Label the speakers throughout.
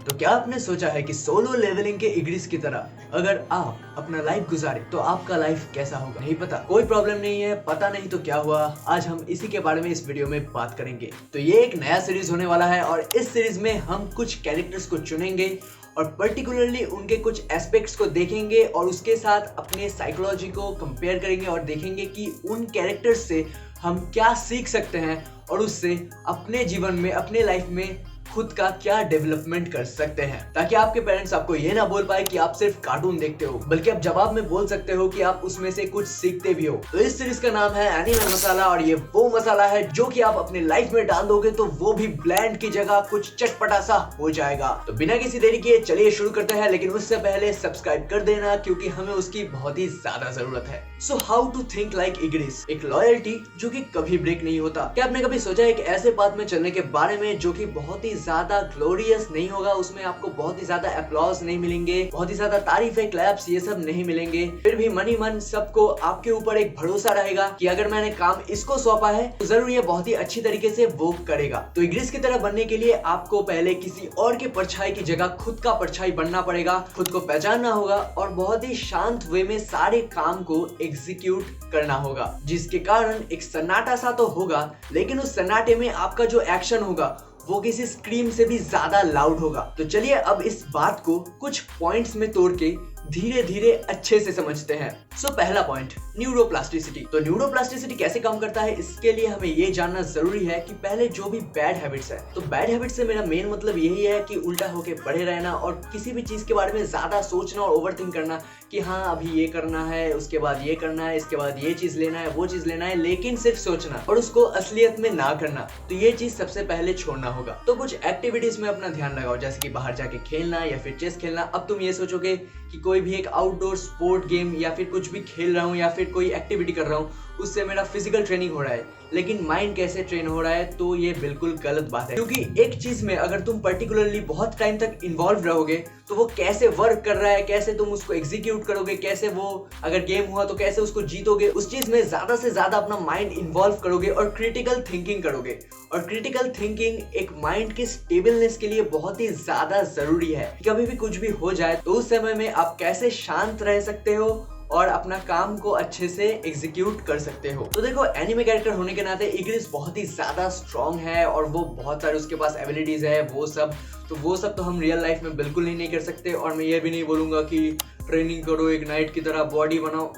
Speaker 1: तो क्या आपने सोचा है कि सोलो लेवलिंग के इग्रिस की तरह अगर आप अपना लाइफ गुजारे तो आपका लाइफ कैसा होगा? नहीं पता, कोई प्रॉब्लम नहीं है। पता नहीं तो क्या हुआ, आज हम इसी के बारे में इस वीडियो में बात करेंगे। तो ये एक नया सीरीज होने वाला है और इस सीरीज में हम कुछ कैरेक्टर्स को चुनेंगे और पर्टिकुलरली उनके कुछ एस्पेक्ट्स को देखेंगे और उसके साथ अपने साइकोलॉजी को कंपेयर करेंगे और देखेंगे कि उन कैरेक्टर्स से हम क्या सीख सकते हैं और उससे अपने जीवन में, अपने लाइफ में खुद का क्या डेवलपमेंट कर सकते हैं, ताकि आपके पेरेंट्स आपको ये ना बोल पाए कि आप सिर्फ कार्टून देखते हो, बल्कि आप जवाब में बोल सकते हो कि आप उसमें से कुछ सीखते भी हो। तो इस सीरीज का नाम है एनिमे मसाला और ये वो मसाला है जो कि आप अपनी लाइफ में डाल दोगे तो वो भी ब्लैंड की जगह कुछ चटपटा सा हो जाएगा। तो बिना किसी देरी के चलिए शुरू करते हैं, लेकिन उससे पहले सब्सक्राइब कर देना क्योंकि हमें उसकी बहुत ही ज्यादा जरूरत है। So how to think like Igris, एक लॉयल्टी जो कि कभी ब्रेक नहीं होता। क्या आपने कभी सोचा एक ऐसे पाथ में चलने के बारे में जो कि बहुत ही ज्यादा ग्लोरियस नहीं होगा, उसमें आपको बहुत ही ज्यादा अप्लॉज नहीं मिलेंगे, बहुत ही ज्यादा तारीफें, क्लैप्स ये सब नहीं मिलेंगे, फिर भी मन ही मन सबको आपके ऊपर एक भरोसा रहेगा कि अगर मैंने काम इसको सौंपा है तो जरूर ये बहुत ही अच्छी तरीके से वो करेगा। तो इग्रिस की तरह बनने के लिए आपको पहले किसी और के परछाई की जगह खुद का परछाई बनना पड़ेगा, खुद को पहचानना होगा और बहुत ही शांत वे में सारे काम को एग्जीक्यूट करना होगा, जिसके कारण एक सन्नाटा सा तो होगा, लेकिन उस सन्नाटे में आपका जो एक्शन होगा वो किसी स्क्रीम से भी ज्यादा लाउड होगा। तो चलिए अब इस बात को कुछ पॉइंट्स में तोड़ के धीरे धीरे अच्छे से समझते हैं। सो पहला पॉइंट, न्यूरोप्लास्टिसिटी। तो न्यूरोप्लास्टिसिटी कैसे काम करता है, इसके लिए हमें ये जानना जरूरी है कि पहले जो भी बैड हैबिट्स है, तो बैड हैबिट से मेरा मेन मतलब यही है कि उल्टा होके पड़े रहना और किसी भी चीज के बारे में ज्यादा सोचना और ओवरथिंक करना कि हाँ अभी ये करना है, उसके बाद ये करना है, इसके बाद ये चीज लेना है, वो चीज लेना है, लेकिन सिर्फ सोचना और उसको असलियत में ना करना। तो ये चीज सबसे पहले छोड़ना होगा। तो कुछ एक्टिविटीज में अपना ध्यान लगाओ, जैसे कि बाहर जाके खेलना या फिर चेस खेलना। अब तुम ये सोचोगे कि कोई भी एक आउटडोर स्पोर्ट गेम या फिर कुछ भी खेल रहा हूँ या फिर कोई एक्टिविटी कर रहा हूँ, उससे मेरा फिजिकल ट्रेनिंग हो रहा है, लेकिन माइंड कैसे ट्रेन हो रहा है, तो ये बिल्कुल गलत बात है। क्योंकि एक चीज में अगर तुम पर्टिकुलरली बहुत टाइम तक इन्वॉल्व रहोगे तो वो कैसे वर्क कर रहा है, कैसे तुम उसको एग्जीक्यूट करोगे, कैसे वो अगर गेम हुआ तो कैसे उसको जीतोगे, उस चीज में ज्यादा से ज्यादा अपना माइंड इन्वॉल्व करोगे और क्रिटिकल थिंकिंग करोगे। और क्रिटिकल थिंकिंग एक माइंड के स्टेबलनेस के लिए बहुत ही ज्यादा जरूरी है। कभी भी कुछ भी हो जाए तो उस समय में आप कैसे शांत रह सकते हो और अपना काम को अच्छे से एग्जीक्यूट कर सकते हो। तो देखो, एनिमे कैरेक्टर होने के नाते इग्रिस बहुत ही ज्यादा स्ट्रॉन्ग है और वो बहुत सारे उसके पास एबिलिटीज है, वो सब तो हम रियल लाइफ में बिल्कुल ही नहीं कर सकते। और मैं ये भी नहीं बोलूंगा कि ट्रेनिंग करो, एक नाइट की तरह बॉडी बनाओ,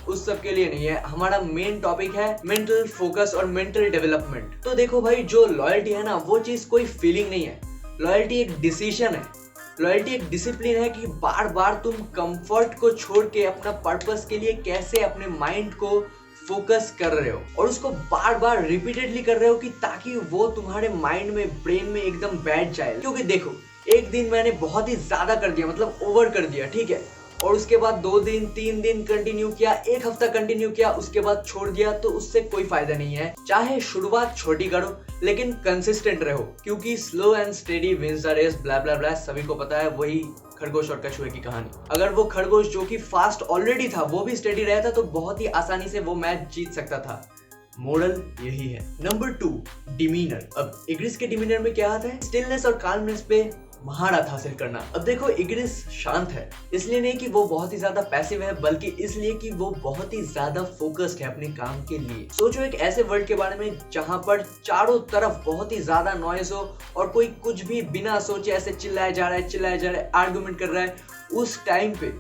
Speaker 1: उस सब के लिए नहीं है। हमारा मेन टॉपिक है मेंटल फोकस और मेंटल डेवलपमेंट। तो देखो भाई, जो लॉयल्टी है ना, वो चीज कोई फीलिंग नहीं है, लॉयल्टी एक डिसीजन है। लॉयल्टी एक डिसिप्लिन है कि बार बार तुम कंफर्ट को छोड़ के अपना पर्पस के लिए कैसे अपने माइंड को फोकस कर रहे हो और उसको बार बार रिपीटेडली कर रहे हो कि ताकि वो तुम्हारे माइंड में, ब्रेन में एकदम बैठ जाए। क्योंकि देखो, एक दिन मैंने बहुत ही ज्यादा कर दिया, मतलब ओवर कर दिया, ठीक है, और उसके बाद 2 दिन 3 दिन कंटिन्यू किया, 1 हफ्ता कंटिन्यू किया, उसके बाद छोड़ दिया, तो उससे कोई फायदा नहीं है। चाहे शुरुआत छोटी करो लेकिन कंसिस्टेंट रहो, क्योंकि slow and steady wins the race, blah blah blah, सभी को पता है, वही खरगोश और कछुए की कहानी। अगर वो खरगोश जो कि फास्ट ऑलरेडी था वो भी स्टेडी रहता तो बहुत ही आसानी से वो मैच जीत सकता था। मोरल यही है। Number 2, demeanour. अब इग्रिस के डिमीनर में क्या आता है, स्टिलनेस और काल्मनेस पे महारत हासिल करना। अब देखो, इग्रिस शांत है, इसलिए नहीं कि वो बहुत ही ज्यादा पैसिव है, बल्कि इसलिए कि वो बहुत ही ज्यादा फोकस्ड है अपने काम के लिए। सोचो एक ऐसे वर्ल्ड के बारे में जहां पर चारों तरफ बहुत ही ज्यादा नॉइज हो और कोई कुछ भी बिना सोचे ऐसे चिल्लाया जा रहा है, आर्गुमेंट कर रहा है। उस टाइम पे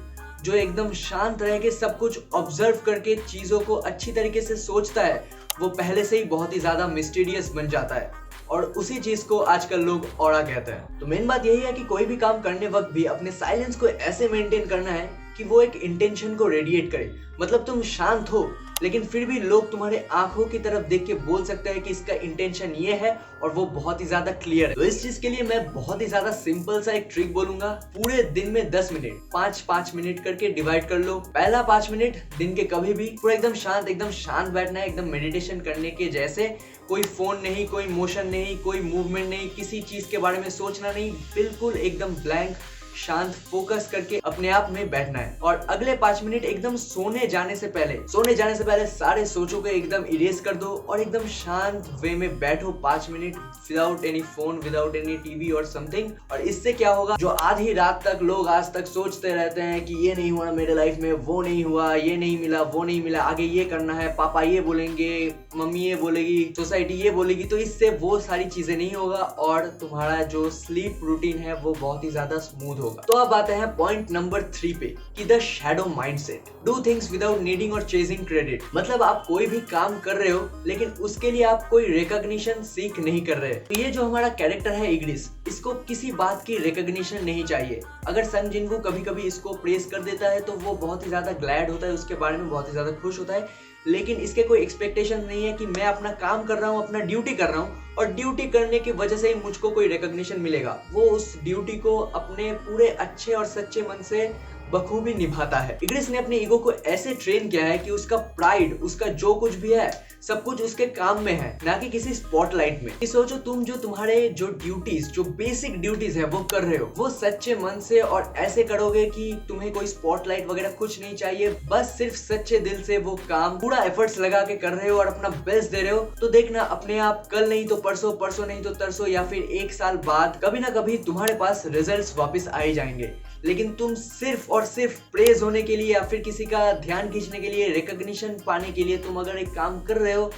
Speaker 1: जो एकदम शांत रह के सब कुछ ऑब्जर्व करके चीजों को अच्छी तरीके से सोचता है, वो पहले से ही बहुत ही ज्यादा मिस्टीरियस बन जाता है और उसी चीज को आजकल लोग ऑरा कहते हैं। तो मेन बात यही है कि कोई भी काम करने वक्त भी अपने साइलेंस को ऐसे मेंटेन करना है कि वो एक इंटेंशन को रेडिएट करे। मतलब तुम शांत हो लेकिन फिर भी लोग तुम्हारे आंखों की तरफ देख के बोल सकते हैं कि इसका इंटेंशन ये है और वो बहुत ही ज्यादा क्लियर है। तो इस चीज के लिए मैं बहुत ही ज्यादा सिंपल सा एक ट्रिक बोलूंगा। पूरे दिन में 10 मिनट 5-5 मिनट करके डिवाइड कर लो। पहला 5 मिनट दिन के कभी भी पूरा एकदम शांत बैठना है, एकदम मेडिटेशन करने के जैसे। कोई फोन नहीं, कोई मोशन नहीं, कोई मूवमेंट नहीं, किसी चीज के बारे में सोचना नहीं, बिल्कुल एकदम ब्लैंक, शांत फोकस करके अपने आप में बैठना है और अगले 5 मिनट एकदम सोने जाने से पहले सारे सोचों को एकदम इरेज कर दो और एकदम शांत वे में बैठो 5 minute without any phone, without any TV और समथिंग। और इससे क्या होगा, जो आधी रात तक लोग आज तक सोचते रहते हैं कि ये नहीं हुआ मेरे लाइफ में, वो नहीं हुआ, ये नहीं मिला, वो नहीं मिला, आगे ये करना है, पापा ये बोलेंगे, मम्मी ये बोलेगी, सोसाइटी ये बोलेगी, तो इससे वो सारी चीजें नहीं होगा और तुम्हारा जो स्लीप रूटीन है वो बहुत ही ज्यादा स्मूथ होगा। तो अब आते हैं पॉइंट नंबर 3 पे कि the shadow mindset. Do things without needing और चेजिंग क्रेडिट। मतलब आप कोई भी काम कर रहे हो लेकिन उसके लिए आप कोई रिकॉग्निशन सीख नहीं कर रहे। तो ये जो हमारा कैरेक्टर है इग्रिस, इसको किसी बात की रिकॉग्निशन नहीं चाहिए। अगर सन जिनवू कभी कभी इसको प्रेस कर देता है तो वो बहुत ही ज्यादा ग्लैड होता है, उसके बारे में बहुत ही ज्यादा खुश होता है, लेकिन इसके कोई एक्सपेक्टेशन नहीं है कि मैं अपना काम कर रहा हूँ, अपना ड्यूटी कर रहा हूँ और ड्यूटी करने की वजह से ही मुझको कोई रिकॉग्निशन मिलेगा। वो उस ड्यूटी को अपने पूरे अच्छे और सच्चे मन से बखूबी निभाता है। इग्रिस ने अपने ईगो को ऐसे ट्रेन किया है कि उसका प्राइड, उसका जो कुछ भी है, सब कुछ उसके काम में है, ना कि किसी स्पॉटलाइट में। सोचो तुम जो तुम्हारे जो ड्यूटीज, जो बेसिक ड्यूटीज है वो कर रहे हो, वो सच्चे मन से और ऐसे करोगे कि तुम्हें कोई स्पॉटलाइट वगैरह कुछ नहीं चाहिए, बस सिर्फ सच्चे दिल से वो काम पूरा एफर्ट्स लगा के कर रहे हो और अपना बेस्ट दे रहे हो, तो देखना अपने आप कल नहीं तो परसों, परसों नहीं तो तरसों या फिर 1 साल बाद कभी ना कभी तुम्हारे पास रिजल्ट्स वापस आ ही जाएंगे। लेकिन तुम सिर्फ और सिर्फ प्रेज होने के लिए या फिर किसी का ध्यान खींचने के लिए, रिकॉग्निशन पाने के लिए तुम अगर एक काम कर रहे हो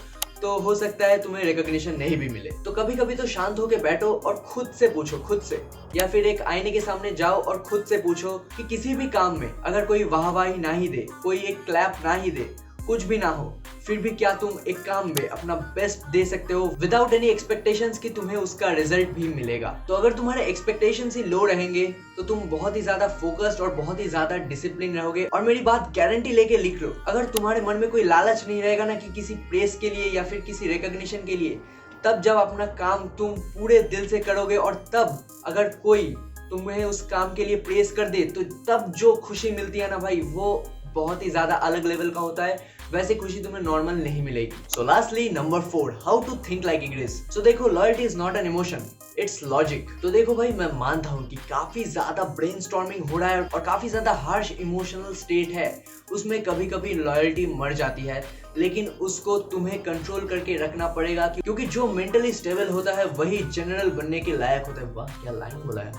Speaker 1: तो हो सकता है तुम्हें रिकॉग्निशन नहीं भी मिले। तो कभी कभी तो शांत होके बैठो और खुद से पूछो, खुद से, या फिर एक आईने के सामने जाओ और खुद से पूछो कि किसी भी काम में अगर कोई वाहवाही ना ही दे, कोई एक क्लैप ना ही दे, कुछ भी ना हो, फिर भी क्या तुम एक काम में अपना बेस्ट दे सकते हो विदाउट एनी एक्सपेक्टेशंस कि तुम्हें उसका रिजल्ट भी मिलेगा। तो अगर तुम्हारे एक्सपेक्टेशंस ही लो रहेंगे तो तुम बहुत ही ज्यादा फोकस्ड और बहुत ही ज्यादा डिसिप्लिन रहोगे। और मेरी बात गारंटी लेके लिख लो, अगर तुम्हारे मन में कोई लालच नहीं रहेगा ना कि किसी प्रेस के लिए या फिर किसी रिकॉग्निशन के लिए, तब जब अपना काम तुम पूरे दिल से करोगे और तब अगर कोई तुम्हें उस काम के लिए प्रेस कर दे तो तब जो खुशी मिलती है ना भाई, वो बहुत ही ज्यादा अलग लेवल का होता है। वैसे खुशी तुम्हें नॉर्मल नहीं मिलेगी। So lastly number 4, how to think like Igris. So देखो, loyalty is not an emotion, it's logic. तो देखो भाई, मैं मानता हूँ कि काफी ज्यादा ब्रेनस्टॉर्मिंग हो रहा है और काफी ज्यादा हार्श इमोशनल स्टेट है, उसमें कभी कभी लॉयल्टी मर जाती है, लेकिन उसको तुम्हें कंट्रोल करके रखना पड़ेगा, क्योंकि जो मेंटली स्टेबल होता है वही जनरल बनने के लायक होता है। वाह क्या लाइन बोला है।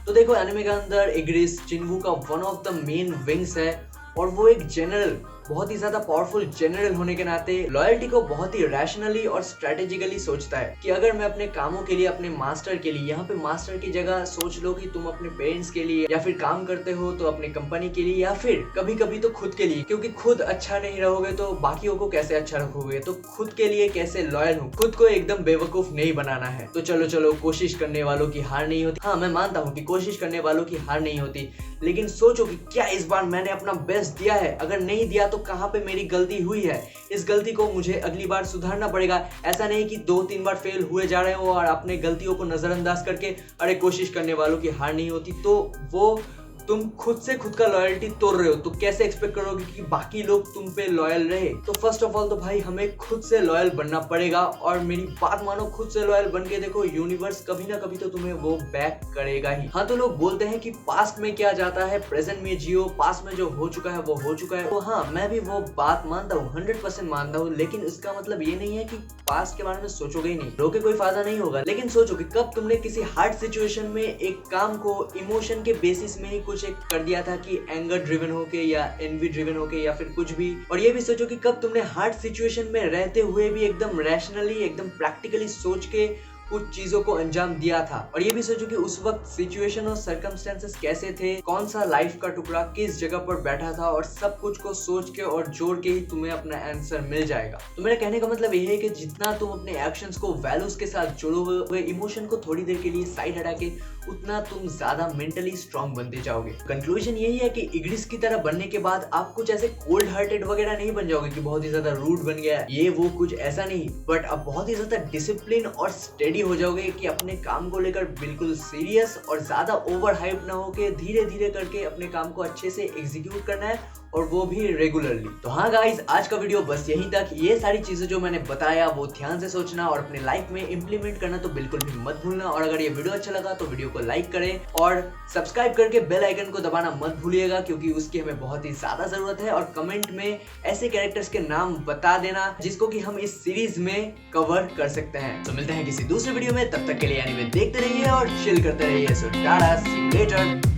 Speaker 1: तो देखो, एनिमे के अंदर इग्रिस जिन्वू का one of the main wings है और वो एक जनरल, बहुत ही ज्यादा पावरफुल जनरल होने के नाते लॉयल्टी को बहुत ही रैशनली और स्ट्रेटेजिकली सोचता है कि अगर मैं अपने कामों के लिए, अपने मास्टर के लिए, यहाँ पे मास्टर की जगह सोच लो कि तुम अपने पेरेंट्स के लिए या फिर काम करते हो तो अपने कंपनी के लिए या फिर कभी कभी तो खुद के लिए, क्योंकि खुद अच्छा नहीं रहोगे तो बाकियों को कैसे अच्छा रखोगे। तो खुद के लिए कैसे लॉयल हो, खुद को एकदम बेवकूफ नहीं बनाना है। तो चलो कोशिश करने वालों की हार नहीं होती। हाँ, मैं मानता हूँ कि कोशिश करने वालों की हार नहीं होती, लेकिन सोचो कि क्या इस बार मैंने अपना बेस्ट दिया है, अगर नहीं दिया तो कहाँ पे मेरी गलती हुई है, इस गलती को मुझे अगली बार सुधारना पड़ेगा। ऐसा नहीं कि 2-3 बार फेल हुए जा रहे हो और अपने गलतियों को नजरअंदाज करके अरे कोशिश करने वालों की हार नहीं होती, तो वो तुम खुद से खुद का लॉयल्टी तोड़ रहे हो, तो कैसे एक्सपेक्ट करोगे कि बाकी लोग तुम पे लॉयल रहे। तो फर्स्ट ऑफ ऑल तो भाई हमें खुद से लॉयल बनना पड़ेगा और मेरी बात मानो, खुद से लॉयल बन के देखो, यूनिवर्स कभी ना कभी तो तुम्हें वो बैक करेगा ही। हाँ, तो लोग बोलते हैं कि पास्ट में क्या जाता है, प्रेजेंट में जियो, पास्ट में जो हो चुका है वो हो चुका है। तो हाँ, मैं भी वो बात मानता हूँ, 100% मानता हूँ, लेकिन इसका मतलब ये नहीं है कि पास्ट के बारे में सोचोगे ही नहीं, रोके कोई फायदा नहीं होगा। लेकिन सोचो कि कब तुमने किसी हार्ड सिचुएशन में एक काम को इमोशन के बेसिस में ही कुछ एक कर दिया था कि एंगर ड्रिवन होके या एनवी ड्रिवन होके या फिर कुछ भी। और ये भी सोचो कि कब तुमने हार्ड सिचुएशन में रहते हुए भी एकदम रैशनली, एकदम प्रैक्टिकली सोच के कुछ चीजों को अंजाम दिया था। और ये भी सोचो कि उस वक्त सिचुएशन और सर्कमस्टेंसेस कैसे थे, कौन सा लाइफ का टुकड़ा किस जगह पर बैठा था, और सब कुछ को सोच के और जोड़ के ही तुम्हें अपना आंसर मिल जाएगा। तो मेरा कहने का मतलब ये है कि जितना तुम अपने एक्शंस को वैल्यूज के साथ जोड़ोगे, इमोशन को थोड़ी देर के लिए साइड हटा के, उतना तुम ज्यादा मेंटली स्ट्रांग बनते जाओगे। कंक्लूजन यही है कि इग्रिस की तरह बनने के बाद आप कुछ ऐसे कोल्ड हार्टेड वगैरह नहीं बन जाओगे कि बहुत ही ज्यादा रूड बन गया, ये वो कुछ ऐसा नहीं, बट अब बहुत ही ज्यादा डिसिप्लिन और स्टेडी हो जाओगे कि अपने काम को लेकर बिल्कुल सीरियस और ज्यादा ओवर हाइप ना होके धीरे धीरे करके अपने काम को अच्छे से एग्जीक्यूट करना है और वो भी रेगुलरली। तो हाँ गाइस, आज का वीडियो बस यहीं तक। ये सारी चीजें जो मैंने बताया वो ध्यान से सोचना और अपने लाइफ में इंप्लीमेंट करना तो बिल्कुल भी मत भूलना। और अगर ये वीडियो अच्छा लगा तो वीडियो को लाइक करें और सब्सक्राइब करके बेल आइकन को दबाना मत भूलिएगा, क्योंकि उसकी हमें बहुत ही ज्यादा जरूरत है। और कमेंट में ऐसे कैरेक्टर्स के नाम बता देना जिसको कि हम इस सीरीज में कवर कर सकते हैं। तो मिलते हैं किसी दूसरे वीडियो में, तब तक के लिए एनीवे देखते रहिए और चिल करते रहिए। सो टाटा, सी यू लेटर।